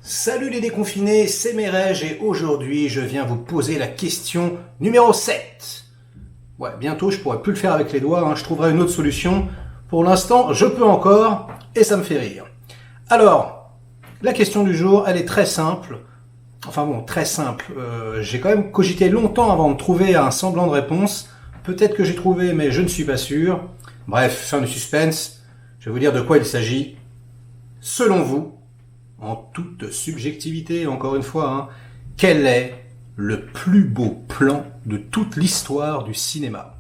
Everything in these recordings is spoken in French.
Salut les déconfinés, c'est Merege et aujourd'hui je viens vous poser la question numéro 7. Ouais, bientôt je pourrai plus le faire avec les doigts, je trouverai une autre solution. Pour l'instant, je peux encore et ça me fait rire. Alors, la question du jour, elle est très simple. Enfin bon, très simple. J'ai quand même cogité longtemps avant de trouver un semblant de réponse. Peut-être que j'ai trouvé, mais je ne suis pas sûr. Bref, fin du suspense. Je vais vous dire de quoi il s'agit. Selon vous, en toute subjectivité, encore une fois, quel est le plus beau plan de toute l'histoire du cinéma?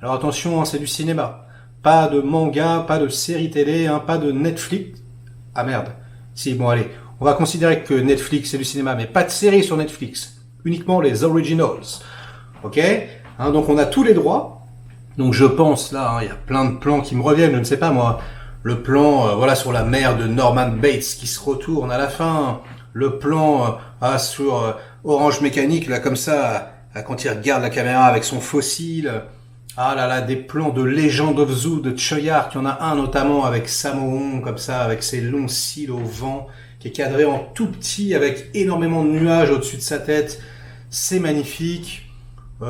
Alors attention, c'est du cinéma. Pas de manga, pas de série télé, pas de Netflix. Ah merde. Si, bon allez, on va considérer que Netflix c'est du cinéma, mais pas de série sur Netflix. Uniquement les originals. Ok, donc on a tous les droits. Donc je pense, là, il y a plein de plans qui me reviennent, je ne sais pas moi. Le plan voilà sur la mer de Norman Bates qui se retourne à la fin. Le plan sur Orange Mécanique, là comme ça, quand il regarde la caméra avec son fossile. Ah là là, des plans de Legend of Zoo de Choyard, il y en a un notamment avec Sammo comme ça, avec ses longs cils au vent, qui est cadré en tout petit avec énormément de nuages au-dessus de sa tête. C'est magnifique.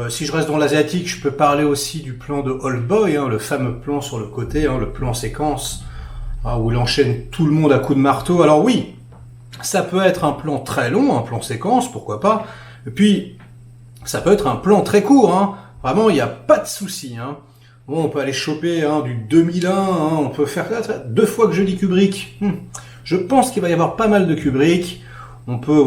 Si je reste dans l'asiatique, je peux parler aussi du plan de Old Boy, le fameux plan sur le côté, le plan séquence, où il enchaîne tout le monde à coups de marteau. Alors oui, ça peut être un plan très long, un plan séquence, pourquoi pas. Et puis, ça peut être un plan très court, Vraiment, il n'y a pas de souci, Bon, on peut aller choper du 2001, on peut faire 2 fois que je dis Kubrick. Je pense qu'il va y avoir pas mal de Kubrick. On peut,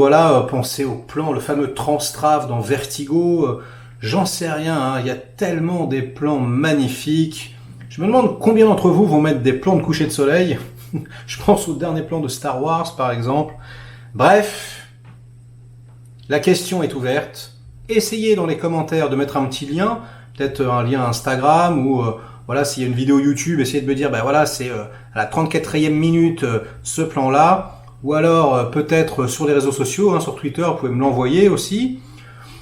penser au plan, le fameux Transtrave dans Vertigo. J'en sais rien, il y a tellement des plans magnifiques. Je me demande combien d'entre vous vont mettre des plans de coucher de soleil. Je pense au dernier plan de Star Wars, par exemple. Bref, la question est ouverte. Essayez dans les commentaires de mettre un petit lien, peut-être un lien Instagram ou s'il y a une vidéo YouTube, essayez de me dire c'est à la 34e minute ce plan-là, ou alors peut-être sur les réseaux sociaux, sur Twitter, vous pouvez me l'envoyer aussi.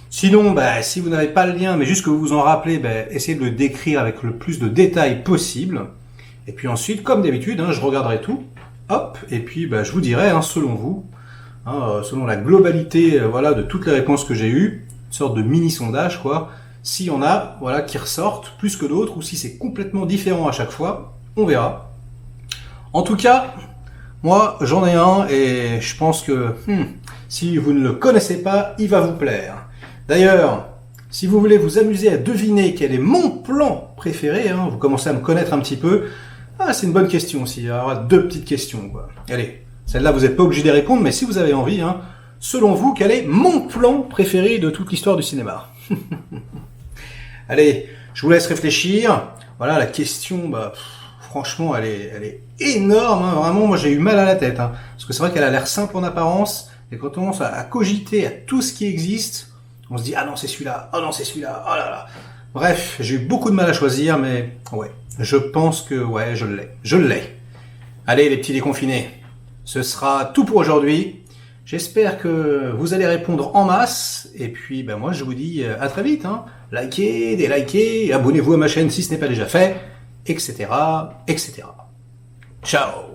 Sinon, si vous n'avez pas le lien, mais juste que vous vous en rappelez, essayez de le décrire avec le plus de détails possible. Et puis ensuite, comme d'habitude, je regarderai tout, hop, et puis je vous dirai, selon vous, selon la globalité de toutes les réponses que j'ai eues, une sorte de mini-sondage, s'il y en a qui ressortent plus que d'autres, ou si c'est complètement différent à chaque fois, on verra. En tout cas, moi j'en ai un, et je pense que si vous ne le connaissez pas, il va vous plaire. D'ailleurs, si vous voulez vous amuser à deviner quel est mon plan préféré, vous commencez à me connaître un petit peu, c'est une bonne question aussi, il y aura 2 petites questions. Allez, celle-là vous n'êtes pas obligé de répondre, mais si vous avez envie, selon vous, quel est mon plan préféré de toute l'histoire du cinéma? Allez, je vous laisse réfléchir. Voilà, la question, franchement, elle est énorme, vraiment, moi j'ai eu mal à la tête, parce que c'est vrai qu'elle a l'air simple en apparence, et quand on commence à cogiter à tout ce qui existe, on se dit, ah non, c'est celui-là, oh non, c'est celui-là, oh là là. Bref, j'ai eu beaucoup de mal à choisir, mais ouais, je pense que, je l'ai. Allez, les petits déconfinés, ce sera tout pour aujourd'hui. J'espère que vous allez répondre en masse, et puis, moi, je vous dis à très vite, Likez, délikez, abonnez-vous à ma chaîne si ce n'est pas déjà fait, etc., etc. Ciao!